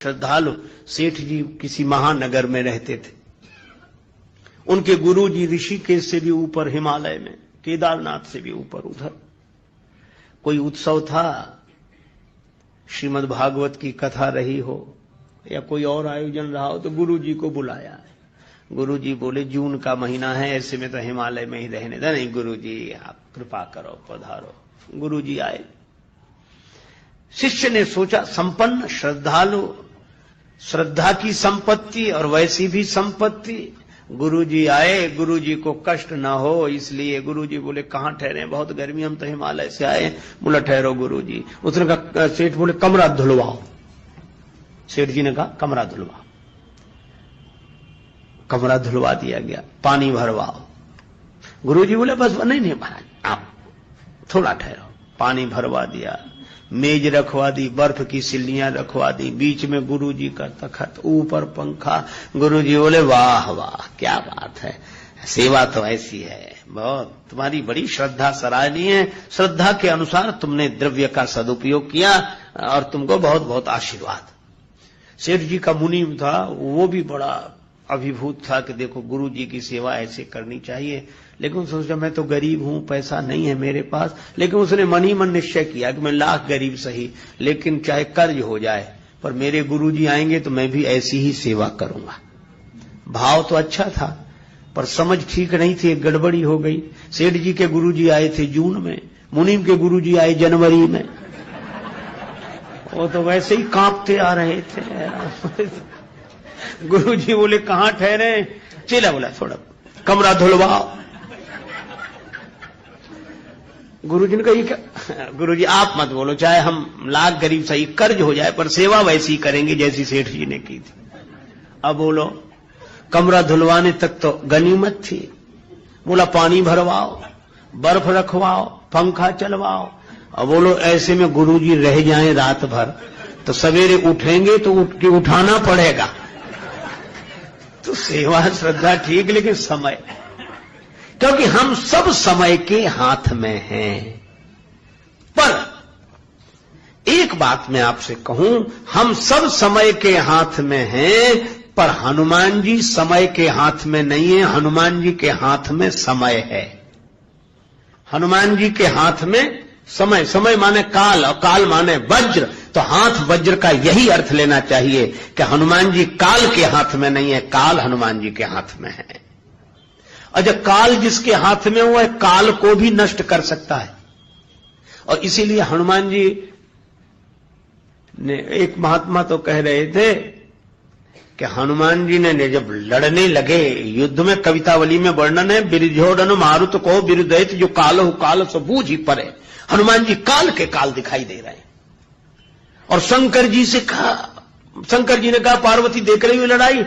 श्रद्धालु सेठ जी किसी महानगर में रहते थे। उनके गुरु जी ऋषिकेश से भी ऊपर हिमालय में, केदारनाथ से भी ऊपर उधर कोई उत्सव था, श्रीमद् भागवत की कथा रही हो या कोई और आयोजन रहा हो, तो गुरु जी को बुलाया। गुरु जी बोले जून का महीना है, ऐसे में तो हिमालय में ही रहने दे। नहीं गुरु जी आप कृपा करो, पधारो। गुरु जी आए। शिष्य ने सोचा संपन्न श्रद्धालु, श्रद्धा की संपत्ति और वैसी भी संपत्ति। गुरुजी आए, गुरुजी को कष्ट ना हो इसलिए गुरुजी बोले कहां ठहरे, बहुत गर्मी, हम तो हिमालय से आए। बोला ठहरो गुरुजी। उसने कहा, सेठ बोले कमरा धुलवाओ। सेठ जी ने कहा कमरा धुलवाओ। कमरा धुलवा दिया गया। पानी भरवाओ। गुरुजी बोले बस नहीं नहीं महाराज आप थोड़ा ठहरो। पानी भरवा दिया, मेज रखवा दी, बर्फ की सिल्लियां रखवा दी, बीच में गुरुजी का तखत, ऊपर पंखा। गुरुजी बोले वाह वाह क्या बात है, सेवा तो ऐसी है, बहुत तुम्हारी बड़ी श्रद्धा सराहनीय है। श्रद्धा के अनुसार तुमने द्रव्य का सदुपयोग किया और तुमको बहुत बहुत आशीर्वाद। सेठ जी का मुनि था, वो भी बड़ा अभिभूत था कि देखो गुरु जी की सेवा ऐसे करनी चाहिए। लेकिन सोचा मैं तो गरीब हूं, पैसा नहीं है मेरे पास। लेकिन उसने मन ही मन निश्चय किया कि मैं लाख गरीब सही, लेकिन चाहे कर्ज हो जाए पर मेरे गुरु जी आएंगे तो मैं भी ऐसी ही सेवा करूंगा। भाव तो अच्छा था पर समझ ठीक नहीं थी, गड़बड़ी हो गई। सेठ जी के गुरु जी आए थे जून में, मुनीम के गुरु जी आए जनवरी में। वो तो वैसे ही कांपते आ रहे थे। गुरु जी बोले कहां ठहरे? चेला बोला थोड़ा कमरा धुलवाओ। गुरु जी ने कहा क्या? गुरु जी आप मत बोलो, चाहे हम लाख गरीब सही, कर्ज हो जाए पर सेवा वैसी करेंगे जैसी सेठ जी ने की थी। अब बोलो कमरा धुलवाने तक तो गनीमत थी। बोला पानी भरवाओ, बर्फ रखवाओ, पंखा चलवाओ। अब बोलो ऐसे में गुरु जी रह जाएं रात भर तो सवेरे उठेंगे तो उठ के उठाना पड़ेगा। तो सेवा श्रद्धा ठीक, लेकिन समय, क्योंकि हम सब समय के हाथ में हैं। पर एक बात मैं आपसे कहूं, हम सब समय के हाथ में हैं पर हनुमान जी समय के हाथ में नहीं है, हनुमान जी के हाथ में समय है। हनुमान जी के हाथ में समय, समय माने काल और काल माने वज्र, तो हाथ वज्र का यही अर्थ लेना चाहिए कि हनुमान जी काल के हाथ में नहीं है, काल हनुमान जी के हाथ में है। और जब काल जिसके हाथ में हुआ है, काल को भी नष्ट कर सकता है। और इसीलिए हनुमान जी ने, एक महात्मा तो कह रहे थे कि हनुमान जी ने जब लड़ने लगे युद्ध में, कवितावली में वर्णन है, बिरझोड़न मारुत को बिरुदैत जो काल हो काल सो बूझ ही परे। हनुमान जी काल के काल दिखाई दे रहे हैं। और शंकर जी से कहा, शंकर जी ने कहा पार्वती देख रही हुई लड़ाई?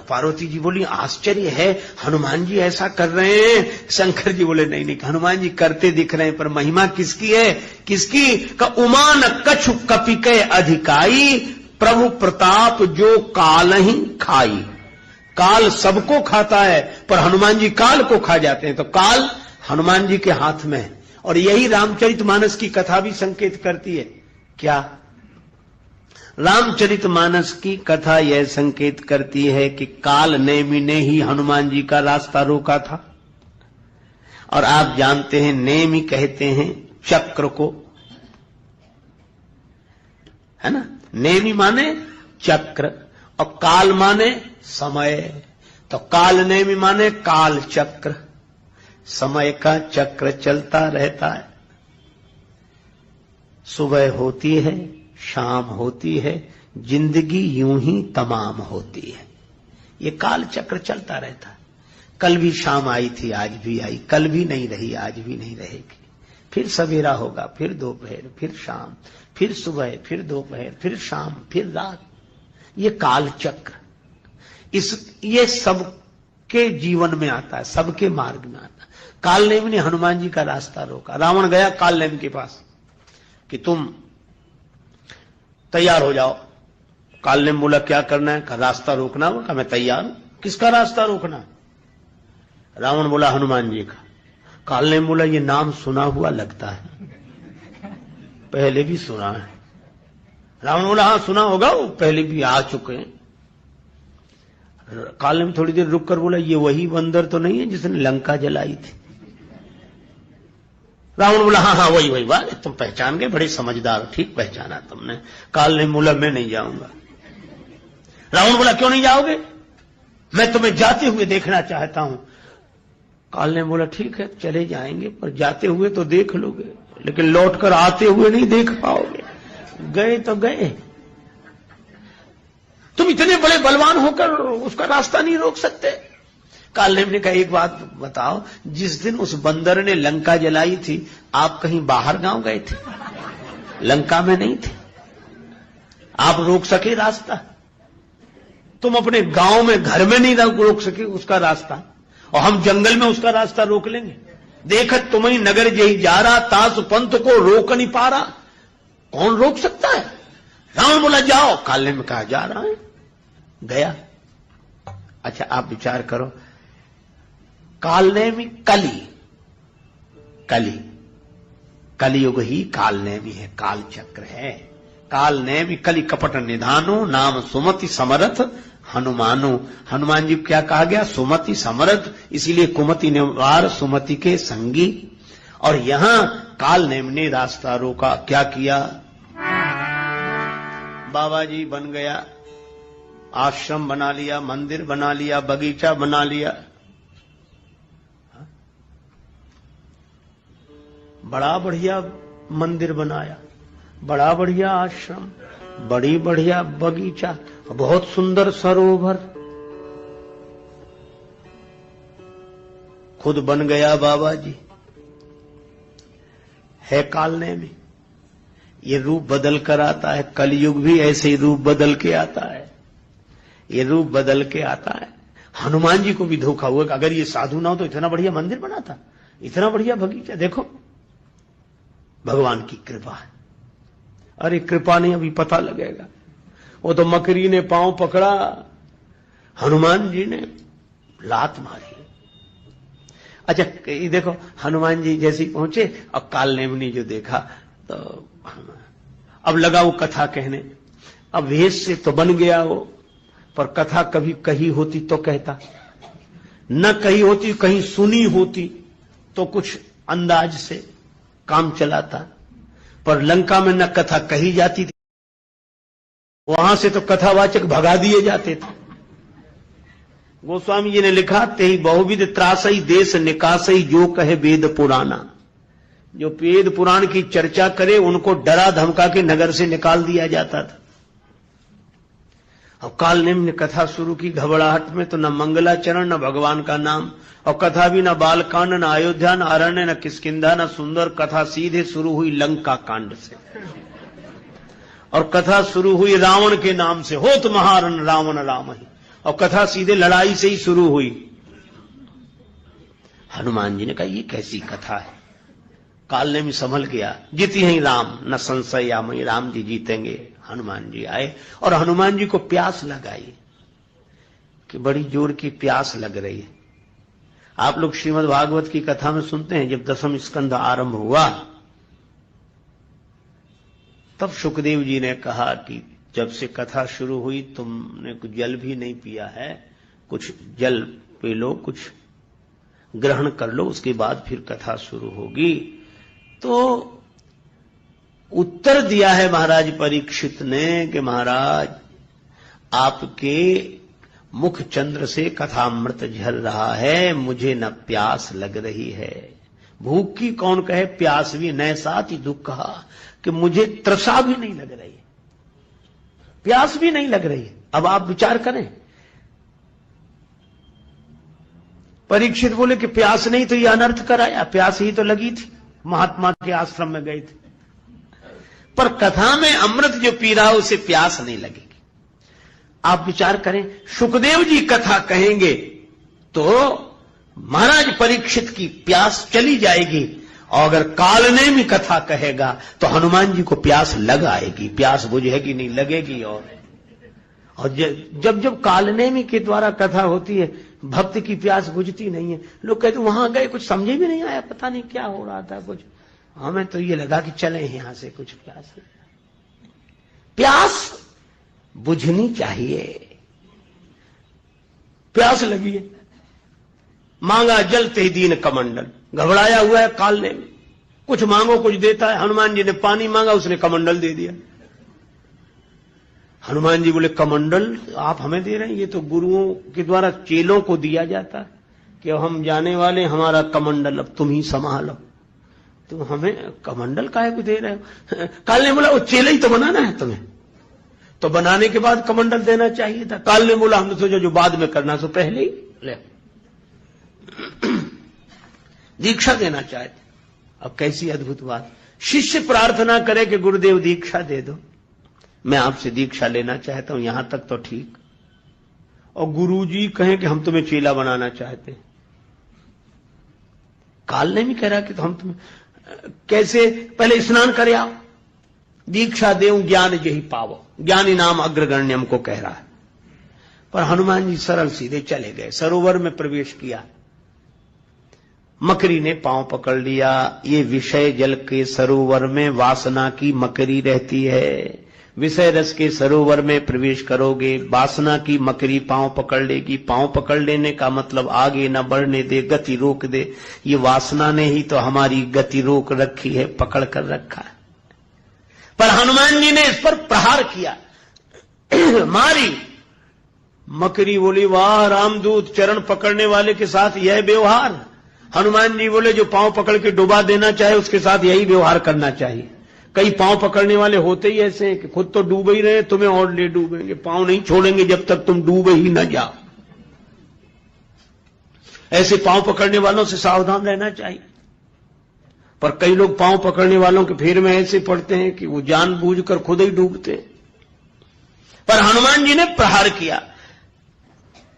पार्वती जी बोली आश्चर्य है, हनुमान जी ऐसा कर रहे हैं। शंकर जी बोले नहीं नहीं, हनुमान जी करते दिख रहे हैं पर महिमा किसकी है? किसकी? का उमान कछु कपिके अधिकाई, प्रभु प्रताप जो काल ही खाई। काल सबको खाता है पर हनुमान जी काल को खा जाते हैं, तो काल हनुमान जी के हाथ में है। और यही रामचरितमानस की कथा भी संकेत करती है। क्या? रामचरितमानस की कथा यह संकेत करती है कि काल नेमि ने ही हनुमान जी का रास्ता रोका था। और आप जानते हैं नेमि कहते हैं चक्र को, है ना? नेमि माने चक्र और काल माने समय। तो काल नेमि माने काल चक्र, समय का चक्र चलता रहता है। सुबह होती है, शाम होती है, जिंदगी यूं ही तमाम होती है। ये काल चक्र चलता रहता है। कल भी शाम आई थी, आज भी आई, कल भी नहीं रही, आज भी नहीं रहेगी। फिर सवेरा होगा, फिर दोपहर, फिर शाम, फिर सुबह, फिर दोपहर, फिर शाम, फिर रात। ये काल चक्र, ये सबके जीवन में आता है, सबके मार्ग में आता है। कालनेम ने हनुमान जी का रास्ता रोका। रावण गया कालनेम के पास कि तुम तैयार हो जाओ। कालनेम बोला क्या करना है? कहा रास्ता रोकना हो। कहा मैं तैयार हूं। किसका रास्ता रोकना? रावण बोला हनुमान जी का। कालनेम बोला ये नाम सुना हुआ लगता है, पहले भी सुना है। रावण बोला हाँ सुना होगा, वो पहले भी आ चुके हैं। काल ने थोड़ी देर रुक कर बोला ये वही बंदर तो नहीं है जिसने लंका जलाई थी? रावण बोला हाँ हाँ वही वही, वाह तुम पहचान गए, बड़े समझदार हो, ठीक पहचाना तुमने। काल ने बोला मैं नहीं जाऊंगा। रावण बोला क्यों नहीं जाओगे? मैं तुम्हें जाते हुए देखना चाहता हूं। काल ने बोला ठीक है चले जाएंगे, पर जाते हुए तो देख लोगे, लेकिन लौटकर आते हुए नहीं देख पाओगे। गए तो गए, तुम इतने बड़े बलवान होकर उसका रास्ता नहीं रोक सकते। काल ने कहा एक बात बताओ, जिस दिन उस बंदर ने लंका जलाई थी आप कहीं बाहर गांव गए थे? लंका में नहीं थे, आप रोक सके रास्ता? तुम अपने गांव में घर में नहीं रोक सके उसका रास्ता, और हम जंगल में उसका रास्ता रोक लेंगे? देखत तुम्हें नगर जही जा रहा, तास पंथ को रोक नहीं पा रहा, कौन रोक सकता है? रावण बोला जाओ। काल ने कहा जा रहा है, गया। अच्छा आप विचार करो, कालनेमी कली, कलियुग ही कालनेमी है, काल चक्र है। कालनेमी कली कपट निधानो, नाम सुमति समरथ हनुमानो। हनुमान जी क्या कहा गया? सुमति समरथ, इसीलिए कुमति निवार सुमति के संगी। और यहां कालनेम ने रास्ता रोका, क्या किया? बाबा जी बन गया, आश्रम बना लिया, मंदिर बना लिया, बगीचा बना लिया, बड़ा बढ़िया मंदिर बनाया, बड़ा बढ़िया आश्रम, बड़ी बढ़िया बगीचा, बहुत सुंदर सरोवर, खुद बन गया बाबा जी। है कालने में ये रूप बदल कर आता है, कलयुग भी ऐसे ही रूप बदल के आता है, ये रूप बदल के आता है। हनुमान जी को भी धोखा हुआ कि अगर ये साधु ना हो तो इतना बढ़िया मंदिर बनाता, इतना बढ़िया बगीचा। देखो भगवान की कृपा है। अरे कृपा नहीं, अभी पता लगेगा। वो तो मकरी ने पांव पकड़ा, हनुमान जी ने लात मारी। अच्छा ये देखो, हनुमान जी जैसे पहुंचे और कालनेमी जो देखा तो अब लगा वो कथा कहने। अब वेश से तो बन गया वो, पर कथा कभी कही होती तो कहता, न कही होती, कहीं सुनी होती तो कुछ अंदाज से काम चलाता। पर लंका में न कथा कही जाती थी, वहां से तो कथावाचक भगा दिए जाते थे। गोस्वामी जी ने लिखा, तेहि बहुविध त्रासई देश निकासई, जो कहे वेद पुराना। जो वेद पुराण की चर्चा करे उनको डरा धमका के नगर से निकाल दिया जाता था। अब कालनेमी ने कथा शुरू की घबराहट में, तो न मंगलाचरण न भगवान का नाम, और कथा भी न बालकांड, न अयोध्या, न अरण्य, न किष्किंधा, न सुंदर। कथा सीधे शुरू हुई लंका कांड से, और कथा शुरू हुई रावण के नाम से, होत महारण रावण राम ही, और कथा सीधे लड़ाई से ही शुरू हुई। हनुमान जी ने कहा ये कैसी कथा है? कालनेमी संभल गया, जीती हैं राम न संशय या मई, राम जी जीतेंगे। हनुमान जी आए और हनुमान जी को प्यास लगाई, कि बड़ी जोर की प्यास लग रही है। आप लोग श्रीमद् भागवत की कथा में सुनते हैं, जब 10वां स्कंध आरंभ हुआ तब सुखदेव जी ने कहा कि जब से कथा शुरू हुई तुमने कुछ जल भी नहीं पिया है, कुछ जल पी लो, कुछ ग्रहण कर लो, उसके बाद फिर कथा शुरू होगी। तो उत्तर दिया है महाराज परीक्षित ने कि महाराज आपके मुख चंद्र से कथामृत झर रहा है, मुझे न प्यास लग रही है। भूख की कौन कहे, प्यास भी न, साथ ही दुख कहा कि मुझे तृषा भी नहीं लग रही, प्यास भी नहीं लग रही है। अब आप विचार करें, परीक्षित बोले कि प्यास नहीं तो ये अनर्थ कराया, प्यास ही तो लगी थी, महात्मा के आश्रम में गए थे। पर कथा में अमृत जो पी रहा उसे प्यास नहीं लगेगी। आप विचार करें, सुखदेव जी कथा कहेंगे तो महाराज परीक्षित की प्यास चली जाएगी, और अगर कालनेमी कथा कहेगा तो हनुमान जी को प्यास लग आएगी। प्यास बुझेगी नहीं, लगेगी। और जब जब कालनेमी के द्वारा कथा होती है, भक्त की प्यास बुझती नहीं है। लोग कहते वहां गए कुछ समझे भी नहीं आया, पता नहीं क्या हो रहा था, कुछ हमें तो ये लगा कि चले यहां से, कुछ प्यास है। प्यास बुझनी चाहिए। प्यास लगी है, मांगा जल ते दीन कमंडल, घबराया हुआ है काल ने, कुछ मांगो कुछ देता है। हनुमान जी ने पानी मांगा, उसने कमंडल दे दिया। हनुमान जी बोले कमंडल आप हमें दे रहे हैं? ये तो गुरुओं के द्वारा चेलों को दिया जाता है कि हम जाने वाले, हमारा कमंडल अब तुम ही संभालो। तुम हमें कमंडल काहे को दे रहे हो? काल ने बोला वो चेला ही तो बनाना है तुम्हें, तो बनाने के बाद कमंडल देना चाहिए था। काल ने बोला हमने सोचा जो बाद में करना सो पहले ही ले दीक्षा देना चाहते। अब कैसी अद्भुत बात, शिष्य प्रार्थना करे कि गुरुदेव दीक्षा दे दो, मैं आपसे दीक्षा लेना चाहता हूं, यहां तक तो ठीक। और गुरुजी कहें कि हम तुम्हें चेला बनाना चाहते हैं। काल ने भी कह रहा कि तो हम तुम्हें कैसे, पहले स्नान करे आओ, दीक्षा देऊं ज्ञान यही पावो, ज्ञानी नाम अग्रगण्यम को कह रहा है। पर हनुमान जी सरल सीधे चले गए, सरोवर में प्रवेश किया। मकरी ने पांव पकड़ लिया। ये विषय जल के सरोवर में वासना की मकरी रहती है। विषय रस के सरोवर में प्रवेश करोगे, वासना की मकरी पांव पकड़ लेगी। पांव पकड़ लेने का मतलब आगे न बढ़ने दे, गति रोक दे। ये वासना ने ही तो हमारी गति रोक रखी है, पकड़ कर रखा है। पर हनुमान जी ने इस पर प्रहार किया, मारी। मकरी बोली वाह रामदूत, चरण पकड़ने वाले के साथ यह व्यवहार। हनुमान जी बोले जो पांव पकड़ के डुबा देना चाहे उसके साथ यही व्यवहार करना चाहिए। कई पांव पकड़ने वाले होते ही ऐसे हैं कि खुद तो डूबे ही रहे, तुम्हें और ले डूबेंगे, पांव नहीं छोड़ेंगे जब तक तुम डूबे ही न जाओ। ऐसे पांव पकड़ने वालों से सावधान रहना चाहिए। पर कई लोग पांव पकड़ने वालों के फेर में ऐसे पड़ते हैं कि वो जानबूझकर खुद ही डूबते हैं। पर हनुमान जी ने प्रहार किया,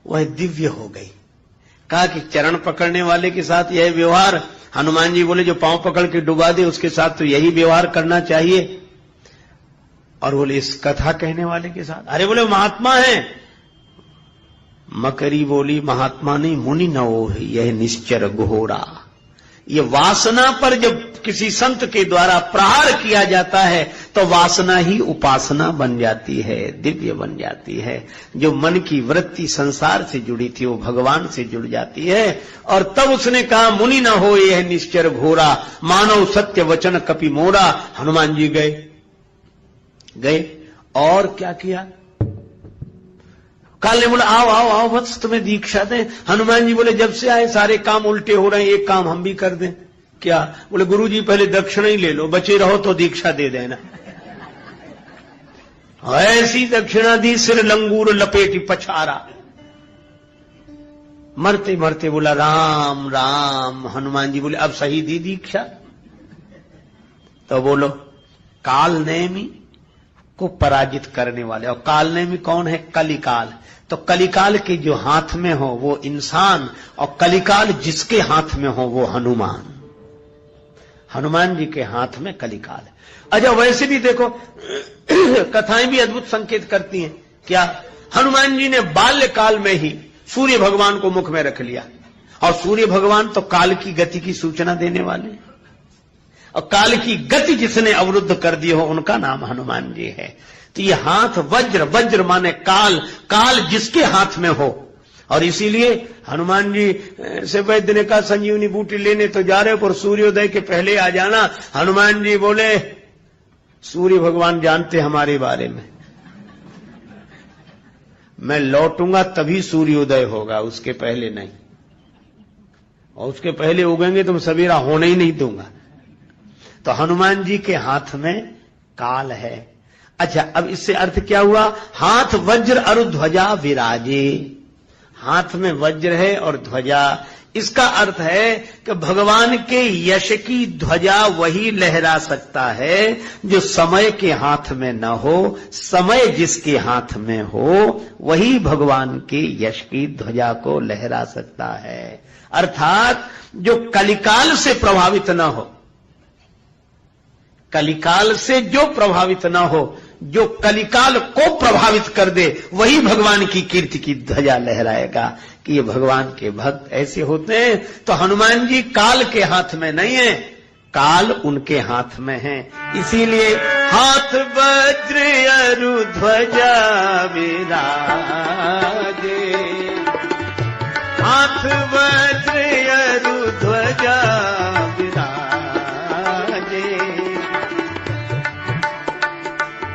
वह दिव्य हो गई। कहा कि चरण पकड़ने वाले के साथ यह व्यवहार, हनुमान जी बोले जो पांव पकड़ के डुबा दे उसके साथ तो यही व्यवहार करना चाहिए। और बोले इस कथा कहने वाले के साथ, अरे बोले महात्मा है। मकरी बोली महात्मा नहीं, मुनि न हो यह निश्चर घोरा। ये वासना पर जब किसी संत के द्वारा प्रहार किया जाता है तो वासना ही उपासना बन जाती है, दिव्य बन जाती है। जो मन की वृत्ति संसार से जुड़ी थी वो भगवान से जुड़ जाती है। और तब उसने कहा मुनि न हो यह निश्चर घोरा, मानव सत्य वचन कपि मोरा। हनुमान जी गए और क्या किया? काल ने बोला आओ आओ आओ वत्स तुम्हें दीक्षा दें। हनुमान जी बोले जब से आए सारे काम उल्टे हो रहे हैं, एक काम हम भी कर दें। क्या? बोले गुरुजी पहले दक्षिणा ही ले लो, बचे रहो तो दीक्षा दे देना। ऐसी दक्षिणा दी, सिर लंगूर लपेटी पछारा। मरते मरते बोला राम राम। हनुमान जी बोले अब सही दी दीक्षा? तो बोलो कालनेमी को पराजित करने वाले। और कालनेमी कौन है? कलिकाल। तो कलिकाल के जो हाथ में हो वो इंसान, और कलिकाल जिसके हाथ में हो वो हनुमान। हनुमान जी के हाथ में कलिकाल है। अच्छा वैसे भी देखो कथाएं भी अद्भुत संकेत करती हैं। क्या? हनुमान जी ने बाल्यकाल में ही सूर्य भगवान को मुख में रख लिया, और सूर्य भगवान तो काल की गति की सूचना देने वाले, और काल की गति जिसने अवरुद्ध कर दी हो उनका नाम हनुमान जी है। तो ये हाथ वज्र, वज्र माने काल, काल जिसके हाथ में हो। और इसीलिए हनुमान जी से वैद्य ने कहा संजीवनी बूटी लेने तो जा रहे हो पर सूर्योदय के पहले आ जाना। हनुमान जी बोले सूर्य भगवान जानते हमारे बारे में, मैं लौटूंगा तभी सूर्योदय होगा, उसके पहले नहीं। और उसके पहले उगेंगे तो मैं सवेरा होने ही नहीं दूंगा। तो हनुमान जी के हाथ में काल है। अच्छा अब इससे अर्थ क्या हुआ? हाथ वज्र और ध्वजा विराजे। हाथ में वज्र है और ध्वजा, इसका अर्थ है कि भगवान के यश की ध्वजा वही लहरा सकता है जो समय के हाथ में न हो। समय जिसके हाथ में हो वही भगवान के यश की ध्वजा को लहरा सकता है। अर्थात जो कलिकाल से प्रभावित न हो, कलिकाल से जो प्रभावित न हो, जो कलिकाल को प्रभावित कर दे वही भगवान की कीर्ति की ध्वजा लहराएगा कि ये भगवान के भक्त ऐसे होते हैं। तो हनुमान जी काल के हाथ में नहीं है, काल उनके हाथ में है। इसीलिए हाथ वज्र अरु ध्वजा विराजे, हाथ वज्र अरु ध्वजा विराजे,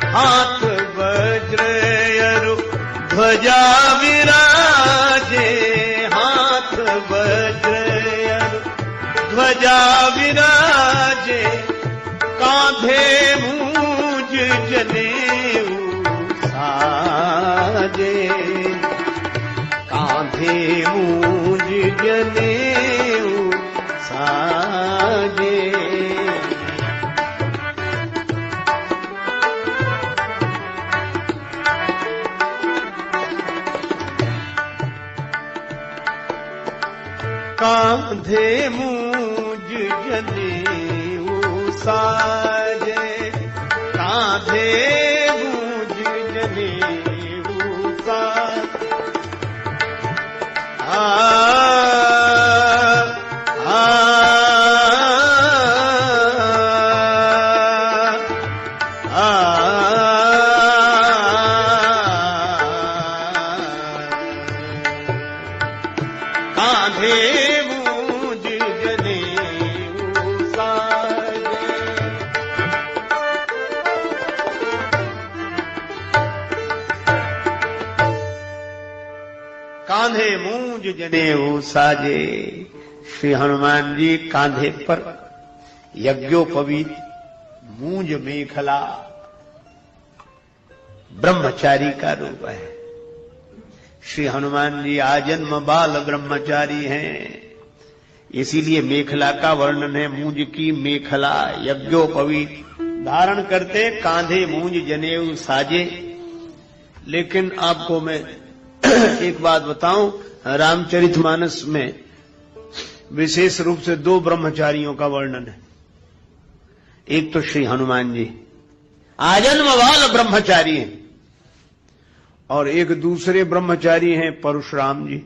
हाथ वज्र अरु ध्वजा विराजे, हाथ वज्र अरु ध्वजा विराजे, कांधे मूंज जनेऊ साजे, कांधे मूंज जनेऊ साजे। कांधे मूंज जनेऊ साजे, कांधे मूंज जनेऊ साजे। कांधे मूंज जनेऊ साजे, कांधे मूंज जनेऊ साजे। श्री हनुमान जी कांधे पर यज्ञोपवीत मूंज मेखला ब्रह्मचारी का रूप है। श्री हनुमान जी आजन्म बाल ब्रह्मचारी हैं, इसीलिए मेखला का वर्णन है। मूंज की मेखला यज्ञोपवीत धारण करते, कांधे मूंज जनेऊ साजे। लेकिन आपको मैं एक बात बताऊं, रामचरितमानस में विशेष रूप से दो ब्रह्मचारियों का वर्णन है। एक तो श्री हनुमान जी आजन्म बाल ब्रह्मचारी हैं, और एक दूसरे ब्रह्मचारी हैं परशुराम जी।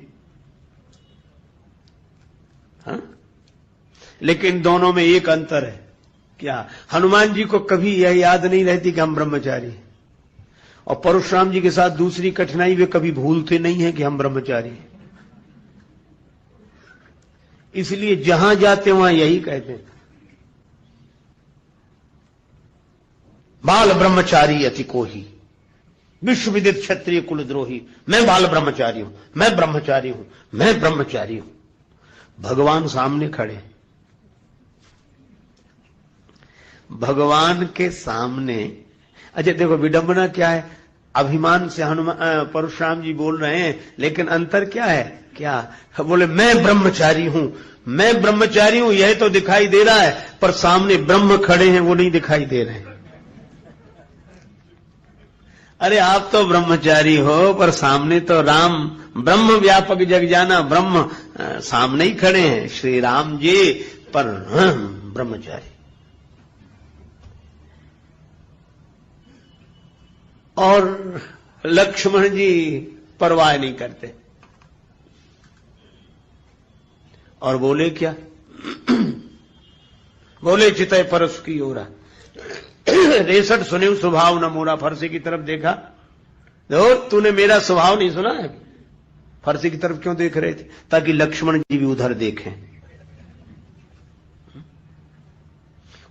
हाँ? लेकिन दोनों में एक अंतर है। क्या? हनुमान जी को कभी यह याद नहीं रहती कि हम ब्रह्मचारी हैं, और परशुराम जी के साथ दूसरी कठिनाई, वे कभी भूलते नहीं है कि हम ब्रह्मचारी हैं। इसलिए जहां जाते वहां यही कहते हैं, बाल ब्रह्मचारी अति कोही, विश्व विदित क्षत्रिय कुलद्रोही। मैं बाल ब्रह्मचारी हूं, मैं ब्रह्मचारी हूं, मैं ब्रह्मचारी हूं। भगवान सामने खड़े, भगवान के सामने। अच्छा देखो विडंबना क्या है, अभिमान से हनुमान परशुराम जी बोल रहे हैं, लेकिन अंतर क्या है? क्या बोले? मैं ब्रह्मचारी हूं, मैं ब्रह्मचारी हूं, यह तो दिखाई दे रहा है, पर सामने ब्रह्म खड़े हैं वो नहीं दिखाई दे रहे हैं। अरे आप तो ब्रह्मचारी हो, पर सामने तो राम ब्रह्म व्यापक जग जाना, ब्रह्म सामने ही खड़े हैं श्री राम जी, पर ब्रह्मचारी। और लक्ष्मण जी परवाह नहीं करते, और बोले क्या? बोले चितय परस की ओरा, 63 सुने स्वभाव न मोरा। फरसे की तरफ देखा, देखो तूने मेरा स्वभाव नहीं सुना है। फरसे की तरफ क्यों देख रहे थे? ताकि लक्ष्मण जी भी उधर देखें।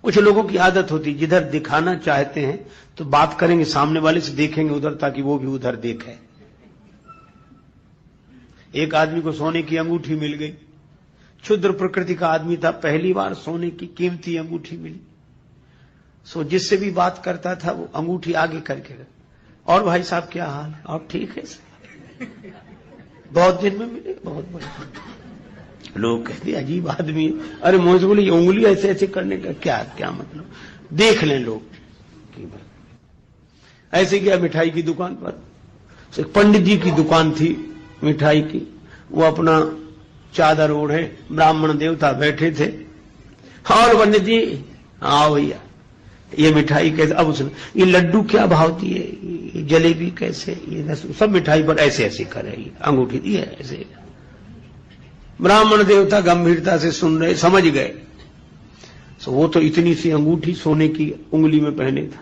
कुछ लोगों की आदत होती, जिधर दिखाना चाहते हैं तो बात करेंगे, सामने वाले से देखेंगे उधर, ताकि वो भी उधर देखे। एक आदमी को सोने की अंगूठी मिल गई, क्षुद्र प्रकृति का आदमी था, पहली बार सोने की कीमती अंगूठी मिली। सो जिससे भी बात करता था वो अंगूठी आगे करके, और भाई साहब क्या हाल है? और ठीक है, बहुत दिन में मिले, बहुत बड़े। लोग कहते अजीब आदमी है। अरे मुझे बोली उंगली ऐसे ऐसे करने का क्या क्या मतलब? देख लें लोग की बात। ऐसे गया मिठाई की दुकान पर, पंडित जी की दुकान थी मिठाई की, वो अपना चादर ओढ़े, ब्राह्मण देवता बैठे थे, और पंडित जी आओ भैया ये मिठाई कैसे? अब उसने ये लड्डू क्या भाव दिए, ये जलेबी कैसे, ये सब मिठाई पर ऐसे ऐसे करे, अंगूठी दी है ऐसे। ब्राह्मण देवता गंभीरता से सुन रहे, समझ गए। तो वो तो इतनी सी अंगूठी सोने की उंगली में पहने था,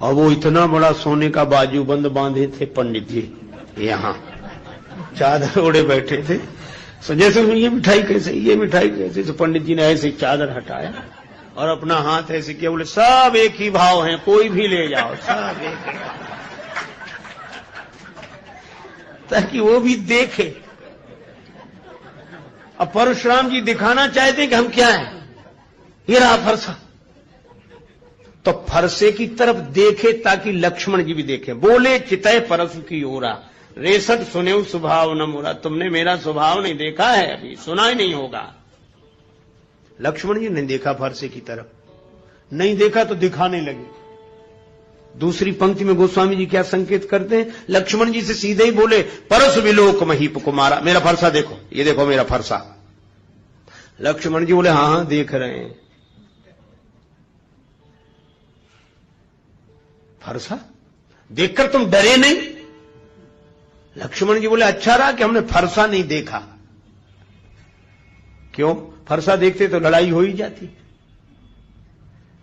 और वो इतना बड़ा सोने का बाजूबंद बांधे थे पंडित जी, यहां चादर ओढ़े बैठे थे। तो जैसे ये मिठाई कैसे, ये मिठाई कैसे, तो पंडित जी ने ऐसे चादर हटाया और अपना हाथ ऐसे किया, बोले सब एक ही भाव हैं, कोई भी ले जाओ, सब एक ही, ताकि वो भी देखे। अब परशुराम जी दिखाना चाहते कि हम क्या हैं, ये रहा फरसा, तो फरसे की तरफ देखे ताकि लक्ष्मण जी भी देखे। बोले चितय परसु की ओरा, रेसट सुने स्वभाव न मोरा। तुमने मेरा स्वभाव नहीं देखा है, अभी सुना ही नहीं होगा। लक्ष्मण जी ने देखा फरसे की तरफ, नहीं देखा तो दिखाने लगे। दूसरी पंक्ति में गोस्वामी जी क्या संकेत करते हैं, लक्ष्मण जी से सीधे ही बोले परस विलोक महीप कुमारा, मेरा फरसा देखो, ये देखो मेरा फरसा। लक्ष्मण जी बोले हाँ देख रहे हैं। फरसा देखकर तुम डरे नहीं? लक्ष्मण जी बोले अच्छा रहा कि हमने फरसा नहीं देखा। क्यों? फरसा देखते तो लड़ाई हो ही जाती।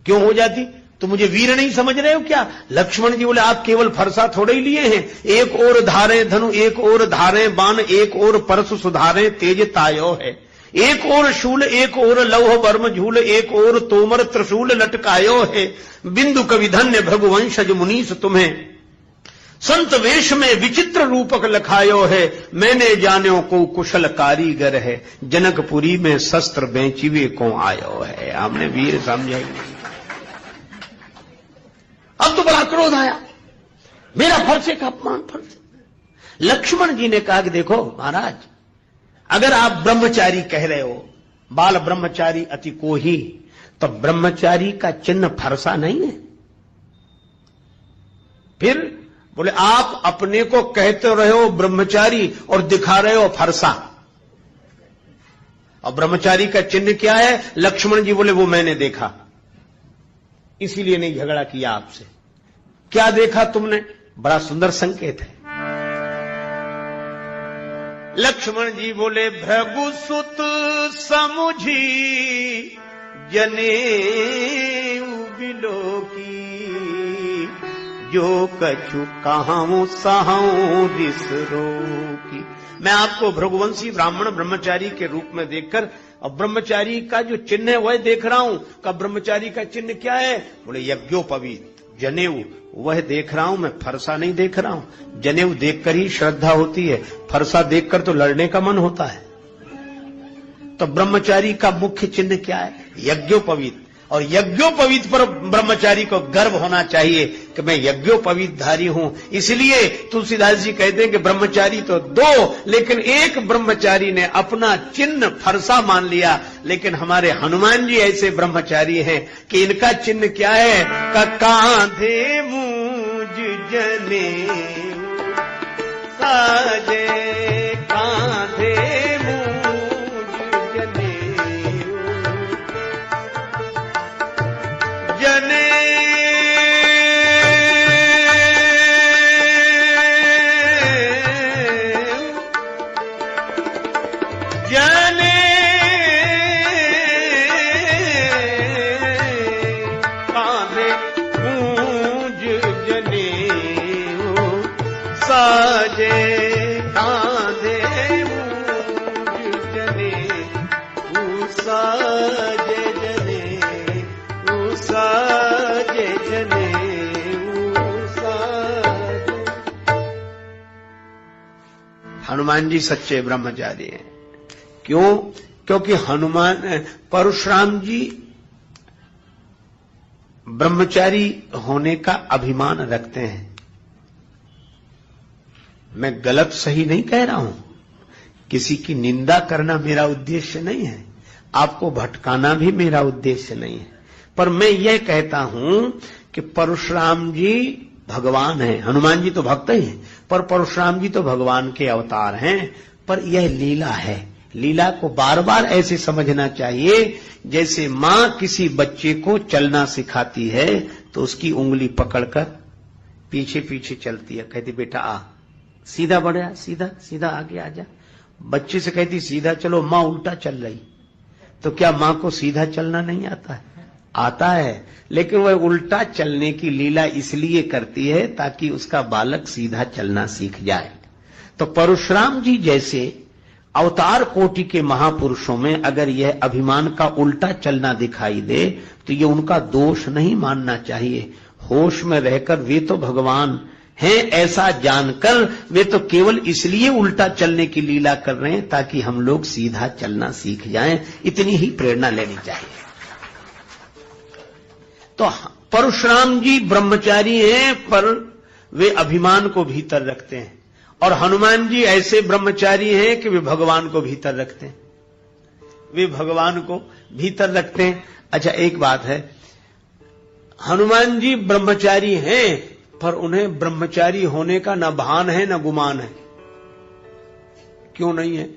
क्यों हो जाती? तो मुझे वीर नहीं समझ रहे हो क्या? लक्ष्मण जी बोले आप केवल फरसा थोड़े ही लिए हैं, एक और धारे धनु, एक और धारे बाण, एक और परसु सुधारे तेज तायो है, एक और शूल, एक और लौह वर्म झूल, एक और तोमर त्रिशूल लटकायो है। बिंदु कवि धन्य भृगुवंशज मुनीस तुम्हें संत वेश में विचित्र रूपक लखायो है। मैंने जान्यो को कुशल कारीगर है, जनकपुरी में शस्त्र बेचिवे को आयो है। हमने वीर समझा ही नहीं। अब तो बड़ा क्रोध आया, मेरा फरसे का अपमान, फरसे। लक्ष्मण जी ने कहा कि देखो महाराज, अगर आप ब्रह्मचारी कह रहे हो, बाल ब्रह्मचारी अति कोही, तो ब्रह्मचारी का चिन्ह फरसा नहीं है। फिर बोले आप अपने को कहते रहे हो ब्रह्मचारी और दिखा रहे हो फरसा, और ब्रह्मचारी का चिन्ह क्या है? लक्ष्मण जी बोले वो मैंने देखा, इसीलिए नहीं झगड़ा किया आपसे। क्या देखा तुमने? बड़ा सुंदर संकेत है। लक्ष्मण जी बोले भृगुसुत समुझी जनेऊ बिलोकी, जो कछु कहाऊं सहाऊं रिस रोकी। मैं आपको भृगुवंशी ब्राह्मण ब्रह्मचारी के रूप में देखकर, अब ब्रह्मचारी का जो चिन्ह है वह देख रहा हूं। का ब्रह्मचारी का चिन्ह क्या है? बोले यज्ञोपवीत जनेऊ, वह देख रहा हूं मैं, फरसा नहीं देख रहा हूं। जनेऊ देखकर ही श्रद्धा होती है, फरसा देखकर तो लड़ने का मन होता है। तो ब्रह्मचारी का मुख्य चिन्ह क्या है? यज्ञोपवीत। और यज्ञोपवीत पर ब्रह्मचारी को गर्व होना चाहिए कि मैं यज्ञोपवीतधारी हूं। इसलिए तुलसीदास जी कहते हैं कि ब्रह्मचारी तो दो, लेकिन एक ब्रह्मचारी ने अपना चिन्ह फरसा मान लिया। लेकिन हमारे हनुमान जी ऐसे ब्रह्मचारी हैं कि इनका चिन्ह क्या है? का कांधे मूज जने साजे, कांधे जने जने कांधे गूंज जने साजे, कांधे गूंज जने साजे जने साजे जने साजे। हनुमान जी सच्चे ब्रह्मचारी हैं। क्यों? क्योंकि हनुमान परशुराम जी ब्रह्मचारी होने का अभिमान रखते हैं। मैं गलत सही नहीं कह रहा हूं, किसी की निंदा करना मेरा उद्देश्य नहीं है, आपको भटकाना भी मेरा उद्देश्य नहीं है। पर मैं यह कहता हूं कि परशुराम जी भगवान हैं, हनुमान जी तो भक्त ही हैं, पर परशुराम जी तो भगवान के अवतार हैं। पर यह लीला है, लीला को बार बार ऐसे समझना चाहिए जैसे मां किसी बच्चे को चलना सिखाती है तो उसकी उंगली पकड़कर पीछे पीछे चलती है, कहती बेटा आ, सीधा बढ़ा, सीधा सीधा आगे आ जा। बच्चे से कहती सीधा चलो, मां उल्टा चल रही, तो क्या मां को सीधा चलना नहीं आता है? आता है, लेकिन वह उल्टा चलने की लीला इसलिए करती है ताकि उसका बालक सीधा चलना सीख जाए। तो परशुराम जी जैसे अवतार कोटि के महापुरुषों में अगर यह अभिमान का उल्टा चलना दिखाई दे तो ये उनका दोष नहीं मानना चाहिए। होश में रहकर वे तो भगवान हैं ऐसा जानकर वे तो केवल इसलिए उल्टा चलने की लीला कर रहे हैं ताकि हम लोग सीधा चलना सीख जाएं। इतनी ही प्रेरणा लेनी चाहिए। तो परशुराम जी ब्रह्मचारी हैं पर वे अभिमान को भीतर रखते हैं, और हनुमान जी ऐसे ब्रह्मचारी हैं कि वे भगवान को भीतर रखते हैं। वे भगवान को भीतर रखते हैं। अच्छा, एक बात है, हनुमान जी ब्रह्मचारी हैं पर उन्हें ब्रह्मचारी होने का न भान है न गुमान है। क्यों नहीं है?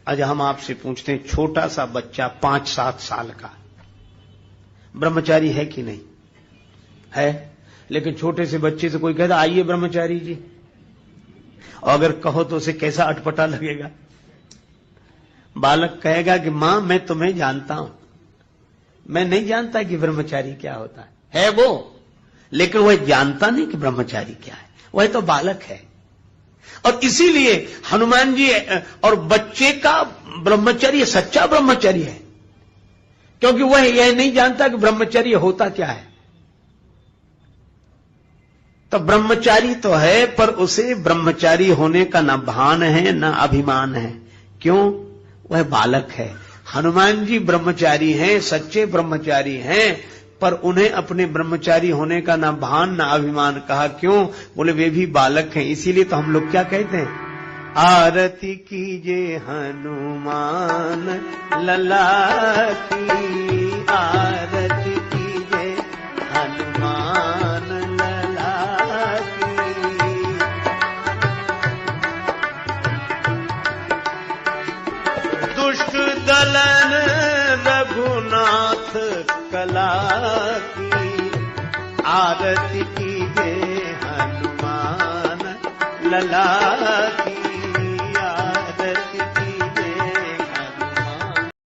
आज हम आपसे पूछते हैं, छोटा सा बच्चा 5-7 साल का ब्रह्मचारी है कि नहीं है? लेकिन छोटे से बच्चे से कोई कहता आइए ब्रह्मचारी जी, और अगर कहो तो उसे कैसा अटपटा लगेगा। बालक कहेगा कि मां मैं तुम्हें जानता हूं, मैं नहीं जानता कि ब्रह्मचारी क्या होता है वो, लेकिन वह जानता नहीं कि ब्रह्मचारी क्या है, वह तो बालक है। और इसीलिए हनुमान जी और बच्चे का ब्रह्मचर्य सच्चा ब्रह्मचर्य है, क्योंकि वह यह नहीं जानता कि ब्रह्मचर्य होता क्या है। तो ब्रह्मचारी तो है पर उसे ब्रह्मचारी होने का न भान है न अभिमान है। क्यों? वह बालक है। हनुमान जी ब्रह्मचारी हैं, सच्चे ब्रह्मचारी हैं, पर उन्हें अपने ब्रह्मचारी होने का ना भान ना अभिमान। कहा क्यों? बोले वे भी बालक हैं। इसीलिए तो हम लोग क्या कहते हैं, आरती कीजे हनुमान लला की, आरती कीजे हनुमान लला की। दुष्ट दलन रघुनाथ कला की, आरती कीजे हनुमान लला